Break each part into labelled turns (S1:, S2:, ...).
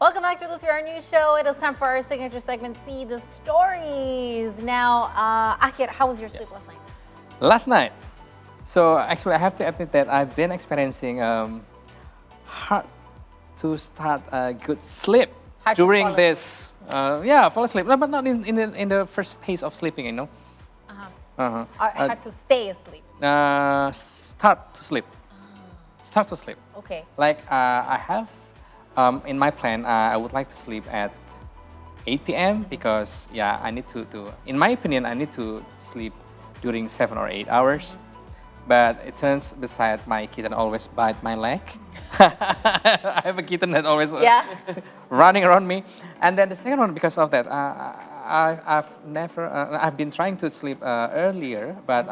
S1: Welcome back to our new show. It is time for our signature segment, See the Stories. Now, Akhir, how was your sleep last night?
S2: Last night, so actually I have to admit that I've been experiencing hard to start a good sleep
S1: Hard to
S2: during
S1: fall
S2: this. Fall asleep, no, but not in the first phase of sleeping, you know.
S1: Hard to stay asleep.
S2: Start to sleep. Start to sleep.
S1: Okay.
S2: Like I have in my plan, I would like to sleep at 8 p.m. because I need to, in my opinion, I need to sleep during 7 or 8 hours. But it turns beside my kitten always bite my leg. I have a kitten that always running around me. And then the second one, because of that, I've been trying to sleep earlier, but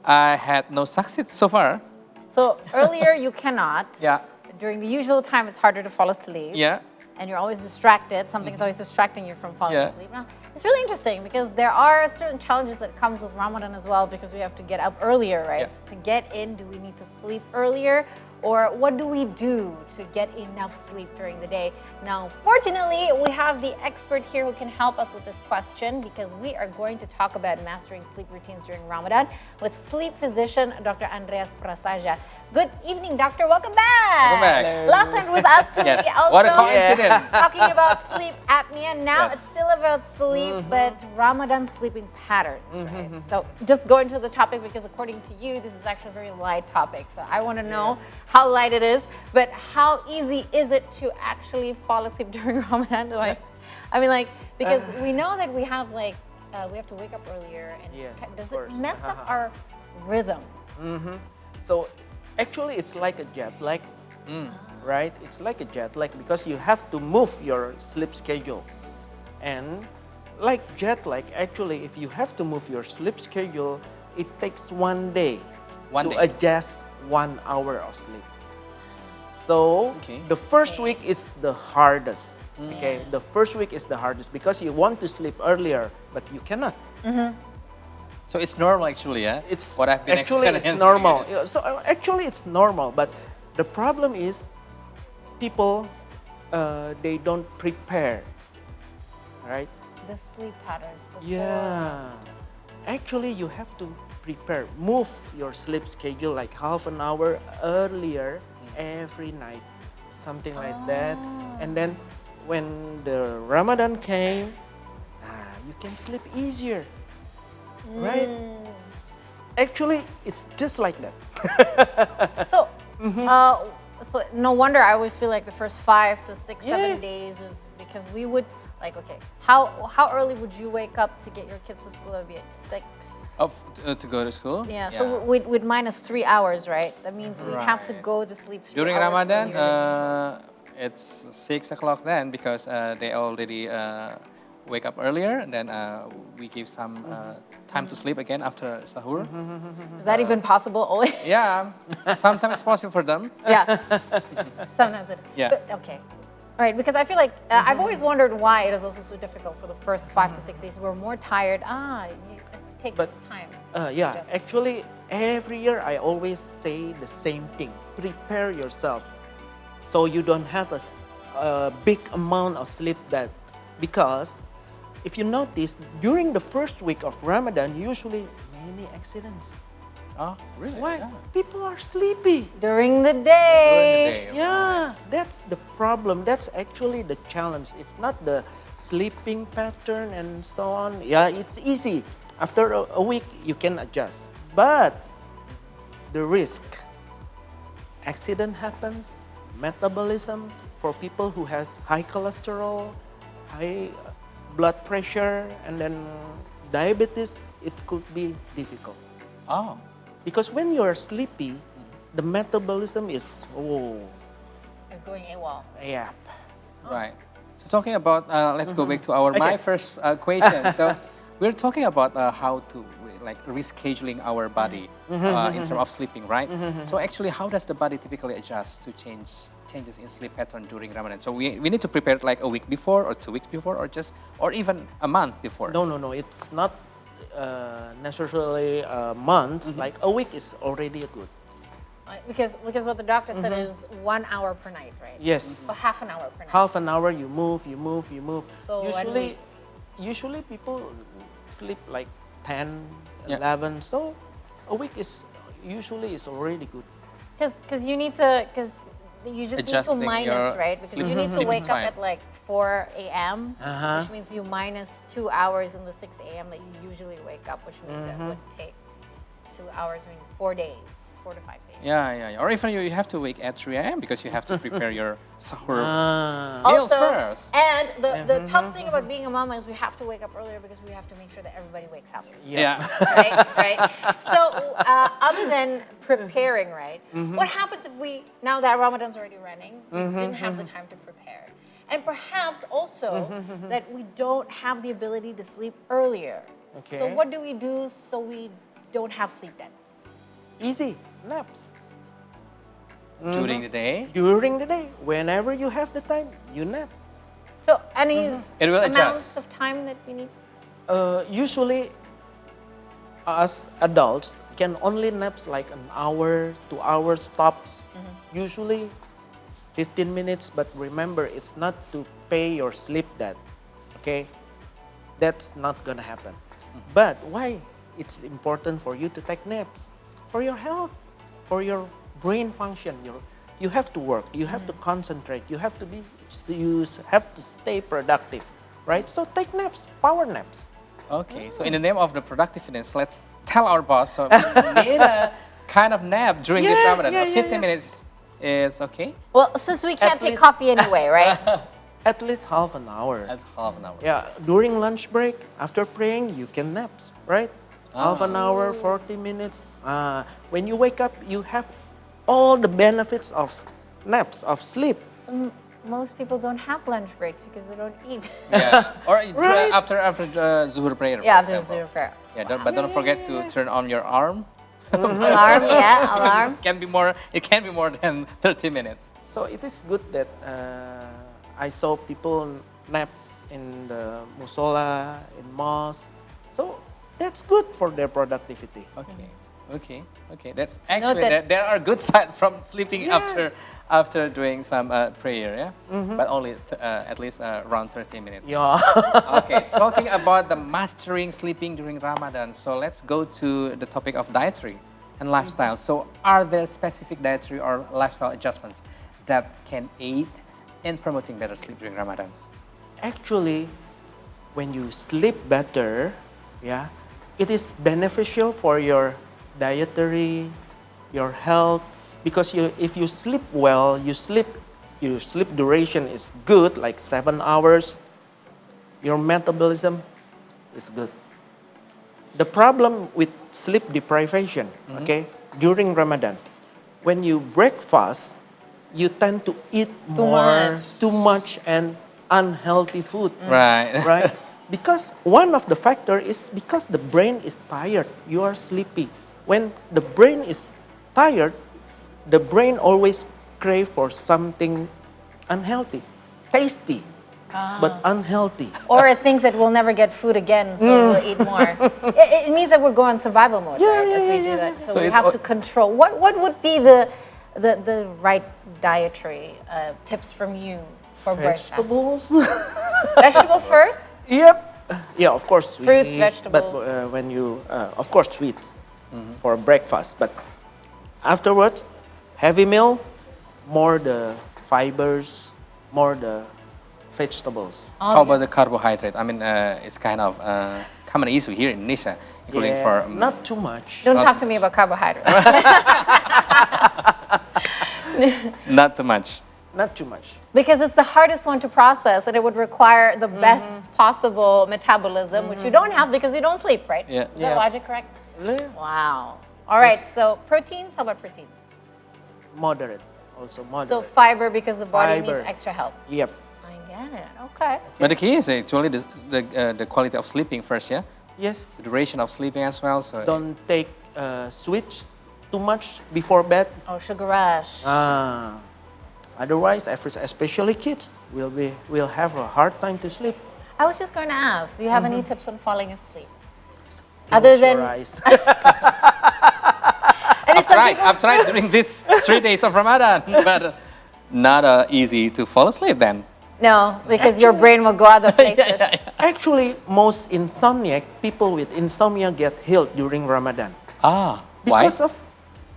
S2: I had no success so far.
S1: So earlier you cannot.
S2: Yeah.
S1: During the usual time, it's harder to fall asleep.
S2: Yeah.
S1: And you're always distracted. Something's always distracting you from falling asleep. Now, it's really interesting because there are certain challenges that comes with Ramadan as well because we have to get up earlier, right?
S2: Yeah.
S1: So to get in, do we need to sleep earlier? Or what do we do to get enough sleep during the day? Now, fortunately, we have the expert here who can help us with this question because we are going to talk about mastering sleep routines during Ramadan with sleep physician Dr. Andreas Prasadja. Good evening, doctor. Welcome back.
S2: Welcome back.
S1: Last time it was us today
S2: Yes.
S1: also
S2: What a coincidence.
S1: talking about sleep apnea. Now
S2: Yes.
S1: it's still about sleep, but Ramadan sleeping patterns, right? So just going to the topic because according to you, this is actually a very light topic. So I want to know how light it is, but how easy is it to actually fall asleep during Ramadan? Because we know that we have we have to wake up earlier, and does it mess up our rhythm?
S3: So actually it's like a jet lag, right? It's like a jet lag because you have to move your sleep schedule. And like jet lag, actually if you have to move your sleep schedule, it takes one day to adjust 1 hour of sleep. So the first week is the hardest. Okay, the first week is the hardest because you want to sleep earlier, but you cannot.
S2: So it's normal actually, yeah?
S3: It's
S2: what I've been
S3: actually
S2: experiencing.
S3: it's normal. So actually it's normal, but the problem is people they don't prepare, right?
S1: The sleep patterns before.
S3: Yeah, actually you have to prepare, move your sleep schedule like half an hour earlier every night, something like that. And then when the Ramadan came, you can sleep easier. Right? Actually, it's just like that.
S1: So, so no wonder I always feel like the first 5 to 6, 7 days is because we would how early would you wake up to get your kids to school? That would be at 6.
S2: To go to school?
S1: Yeah. So we'd minus 3 hours, right? That means we'd have to go to sleep 3
S2: during
S1: hours
S2: Ramadan.
S1: earlier.
S2: It's 6 o'clock then because they already wake up earlier, and then we give some time to sleep again after sahur.
S1: Is that even possible? Oh,
S2: Yeah, sometimes it's possible for them.
S1: yeah. Sometimes it.
S2: Yeah.
S1: But, okay. All right, because I feel like I've always wondered why it is also so difficult for the first 5 to 6 days. We're more tired. It takes time.
S3: Actually, every year I always say the same thing. Prepare yourself so you don't have a big amount of sleep because if you notice, during the first week of Ramadan, usually many accidents.
S2: Oh, really?
S3: Why?
S2: Yeah.
S3: People are sleepy.
S1: During the day.
S3: Yeah, that's the problem. That's actually the challenge. It's not the sleeping pattern and so on. Yeah, it's easy. After a week, you can adjust. But the risk, accident happens, metabolism for people who has high cholesterol, high blood pressure, and then diabetes, it could be difficult.
S2: Oh.
S3: Because when you're sleepy, the metabolism is,
S1: It's going AWOL.
S3: yeah.
S2: Right. So talking about, let's go back to my first question. So we're talking about how to rescheduling our body in terms of sleeping, right? So actually, how does the body typically adjust to changes in sleep pattern during Ramadan? So we need to prepare like a week before or 2 weeks before or even a month before?
S3: No. It's not necessarily a month. Like a week is already good.
S1: Because what the doctor said is 1 hour per night, right?
S3: Yes.
S1: So half an hour per night.
S3: Half an hour you move.
S1: So 1 week.
S3: Usually people sleep like 10,
S2: Yeah.
S3: 11. So a week is usually is already good.
S1: Because you need to, because you just need to
S2: Adjusting
S1: minus,
S2: your
S1: right? Because you
S2: sleep-
S1: need to
S2: sleeping
S1: wake up
S2: time.
S1: at like 4 a.m.,
S3: Uh-huh.
S1: which means you minus 2 hours in the 6 a.m. that you usually wake up, which means it would take 2 hours, means 4 days, 4 to 5 days.
S2: Yeah. Or even you have to wake at 3 a.m. because you have to prepare your sahur.
S3: Ah.
S2: Meals first.
S1: And the tough thing about being a mama is we have to wake up earlier because we have to make sure that everybody wakes up.
S2: Yeah.
S1: Right? So, other than preparing, right? What happens if now that Ramadan's already running, we didn't have the time to prepare? And perhaps also that we don't have the ability to sleep earlier.
S3: Okay.
S1: So, what do we do so we don't have sleep then?
S3: Easy naps
S2: During the day.
S3: during the day. Whenever you have the time, you nap.
S1: So, any
S2: It will
S1: amounts
S2: adjust.
S1: of time that we need?
S3: Usually, us adults can only naps like an hour, 2 hours tops. Usually, 15 minutes. But remember, it's not to pay your sleep debt. Okay, that's not gonna happen. But why it's important for you to take naps? For your health, for your brain function. You have to work. You have to concentrate. You have to stay productive, right? So take naps, power naps.
S2: Okay, so in the name of the productiveness, let's tell our boss so we need a kind of nap during this
S3: Yeah,
S2: Ramadan.
S3: yeah,
S2: So
S3: yeah,
S2: 15 minutes is okay.
S1: Well, since we can't take
S3: least-
S1: coffee anyway, right?
S3: At least half an hour.
S2: That's half an hour.
S3: Yeah, during lunch break, after praying, you can naps, right? Half an hour, 40 minutes. When you wake up, you have all the benefits of naps, of sleep.
S1: Most people don't have lunch breaks because they don't eat.
S2: Yeah. Or
S3: Right.
S2: after Zuhur prayer. for
S1: Yeah, after
S2: example.
S1: Zuhr prayer.
S2: Yeah, but don't forget to turn on your arm.
S1: Alarm, yeah, alarm.
S2: It can be more than 30 minutes.
S3: So it is good that I saw people nap in the musola, in mosque. So that's good for their productivity.
S2: Okay. That's actually
S1: that-
S2: there are good sides from sleeping
S3: Yeah.
S2: after doing some prayer, yeah. But only at least around 30 minutes.
S3: Yeah.
S2: Okay, talking about the mastering sleeping during Ramadan. So let's go to the topic of dietary and lifestyle. So are there specific dietary or lifestyle adjustments that can aid in promoting better sleep during Ramadan?
S3: Actually, when you sleep better, yeah, it is beneficial for your dietary, your health, because if you sleep well, your sleep duration is good, like 7 hours. Your metabolism is good. The problem with sleep deprivation, okay, during Ramadan, when you break fast, you tend to eat too much and unhealthy food.
S2: Right.
S3: Right? Because one of the factor is because the brain is tired, you are sleepy. When the brain is tired, the brain always crave for something unhealthy, tasty, but unhealthy.
S1: Or it thinks that we'll never get food again, so we'll eat more. It means that we're going survival mode, right? If we do that. So,
S2: So
S1: we
S2: it
S1: have
S2: al-
S1: to control. What would be the right dietary tips from you for breakfast?
S3: Vegetables.
S1: Vegetables first?
S3: Yep. Yeah, of course.
S1: Fruits,
S3: sweets,
S1: vegetables.
S3: But when you, of course, sweets for breakfast. But afterwards, heavy meal, more the fibers, more the vegetables.
S2: How about the carbohydrate? I mean, it's kind of common issue here in Indonesia, including
S3: Yeah,
S2: for
S3: not too much.
S1: Don't
S2: Not
S1: talk
S2: too
S1: to me
S2: much.
S1: about carbohydrates.
S2: not too much.
S3: Not too much.
S1: Because it's the hardest one to process and it would require the best possible metabolism, which you don't have because you don't sleep, right?
S2: Yeah.
S1: Is that
S3: Yeah.
S1: logic correct?
S3: Yeah.
S1: Wow. All right, so proteins, how about proteins?
S3: Moderate, also moderate.
S1: So fiber because the body
S3: Fiber.
S1: needs extra help.
S3: Yep.
S1: I get it. Okay.
S2: But the key is actually the quality of sleeping first, yeah?
S3: Yes.
S2: The duration of sleeping as well. So
S3: Don't take sweets too much before bed.
S1: Oh, sugar rush.
S3: Otherwise, especially kids, will have a hard time to sleep.
S1: I was just going to ask, do you have any tips on falling asleep?
S3: Close
S1: Other
S3: your
S1: than-
S3: eyes.
S1: And it's
S2: tried. I've tried during this 3 days of Ramadan, but not easy to fall asleep then.
S1: No, because your brain will go other places.
S3: Actually, most insomniac people with insomnia get healed during Ramadan
S2: Why?
S3: because of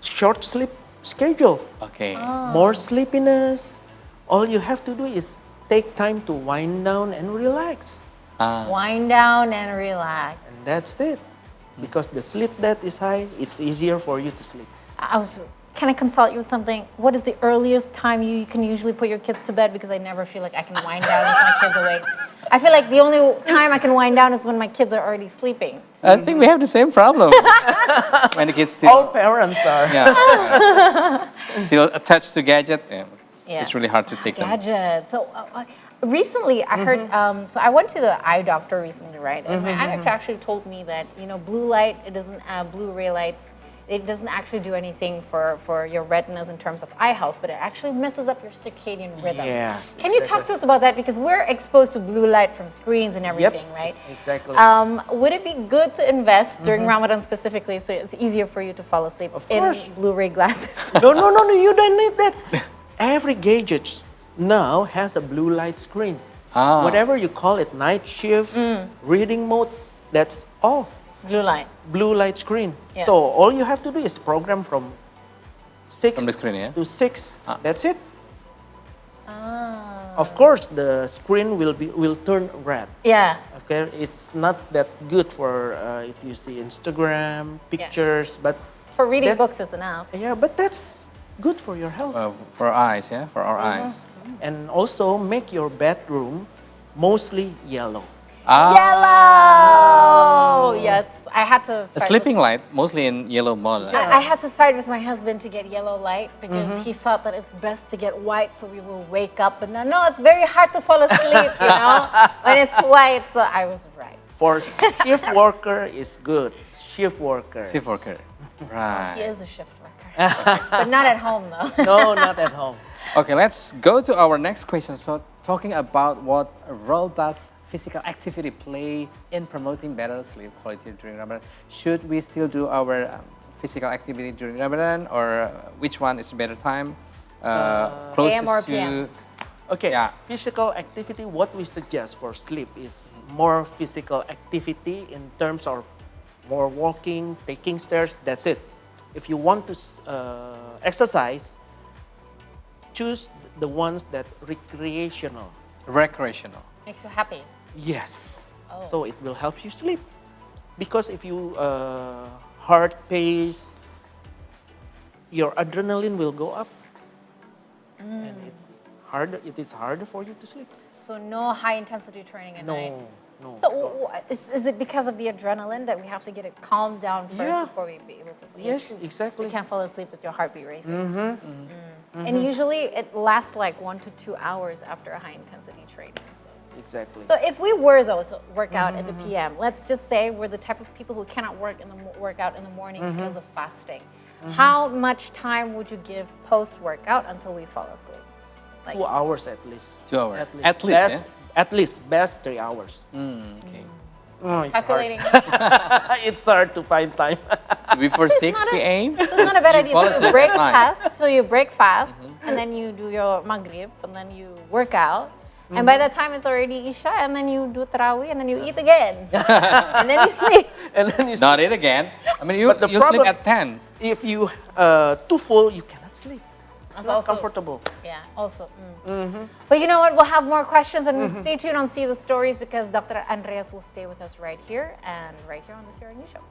S3: short sleep schedule.
S2: Okay.
S3: More sleepiness. All you have to do is take time to wind down and relax.
S1: Wind down and relax.
S3: And that's it. Because the sleep debt is high, it's easier for you to sleep.
S1: Can I consult you with something? What is the earliest time you can usually put your kids to bed? Because I never feel like I can wind down with my kids awake. I feel like the only time I can wind down is when my kids are already sleeping.
S2: I think we have the same problem. When the kids still,
S3: All parents are.
S2: still attached to gadget,
S1: Yeah.
S2: it's really hard to take them.
S1: Gadgets. So recently, I heard. So I went to the eye doctor recently, right? And my eye doctor actually told me that blue light, it doesn't Blu-ray lights. It doesn't actually do anything for your retinas in terms of eye health, but it actually messes up your circadian rhythm.
S3: Yes,
S1: Can you talk to us about that? Because we're exposed to blue light from screens and everything, right?
S3: Exactly.
S1: Would it be good to invest during Ramadan specifically so it's easier for you to fall asleep in
S3: course.
S1: Blu-ray glasses?
S3: No, you don't need that. Every gadget now has a blue light screen. Whatever you call it, night shift, reading mode, that's all.
S1: Blue light.
S3: Blue light screen.
S1: Yeah.
S3: So all you have to do is program from 6
S2: From the screen, yeah?
S3: to 6. That's it. Of course, the screen will turn red.
S1: Yeah.
S3: Okay, it's not that good for if you see Instagram pictures, but
S1: For reading
S3: That's-
S1: books is enough.
S3: yeah, but that's good for your health.
S2: For our eyes, yeah? For our eyes.
S3: And also make your bedroom mostly yellow.
S1: Yellow. Yes, I had to.
S2: A
S1: fight
S2: sleeping
S1: with-
S2: light, mostly in yellow mode.
S1: I had to fight with my husband to get yellow light because he thought that it's best to get white so we will wake up. But no, it's very hard to fall asleep, when it's white. So I was right.
S3: For shift worker is good. Shift worker.
S2: Shift worker.
S1: He
S2: Right.
S1: is a shift worker, but not at home though.
S3: No, not at home.
S2: Okay, let's go to our next question. So, talking about what role does physical activity play in promoting better sleep quality during Ramadan? Should we still do our physical activity during Ramadan, or which one is better time? Closest
S1: AM or
S2: to
S1: PM?
S3: Okay,
S2: Yeah.
S3: physical activity, what we suggest for sleep is more physical activity in terms of more walking, taking stairs, that's it. If you want to exercise, choose the ones that recreational.
S2: recreational.
S1: Makes you happy.
S3: Yes.
S1: Oh.
S3: So it will help you sleep. Because if you heart pace, your adrenaline will go up. And it is harder for you to sleep.
S1: So no high intensity training at night.
S3: No.
S1: So is it because of the adrenaline that we have to get it calmed down first
S3: Yeah.
S1: before we be able to?
S3: Yes, exactly.
S1: You can't fall asleep with your heartbeat racing. And usually it lasts like 1 to 2 hours after a high intensity training.
S3: Exactly.
S1: So if we were those work out at the PM, let's just say we're the type of people who cannot work out in the morning because of fasting. How much time would you give post workout until we fall asleep? Like
S3: 2 hours at least.
S2: 2 hours.
S3: At least.
S2: At least,
S3: Best, At least, best 3 hours.
S2: Okay.
S3: Oh, it's
S1: calculating.
S3: hard. It's hard to find time.
S2: So before 6
S1: not a-
S2: p.m.
S1: It's not a bad idea.
S2: fall
S1: So you
S2: asleep
S1: break
S2: at nine.
S1: fast. So you break fast, and then you do your maghrib, and then you work out. And by that time, it's already Isha, and then you do tarawih, and then you eat again. And then you sleep.
S3: And then you
S2: Not it again. I mean, you
S3: But the
S2: sleep
S3: problem-
S2: at 10.
S3: if you too full, you cannot sleep. It's
S1: That's
S3: not
S1: also-
S3: comfortable.
S1: Yeah, also. But you know what? We'll have more questions, and stay tuned on See the Stories because Dr. Andreas will stay with us right here and right here on the Sierra News Show.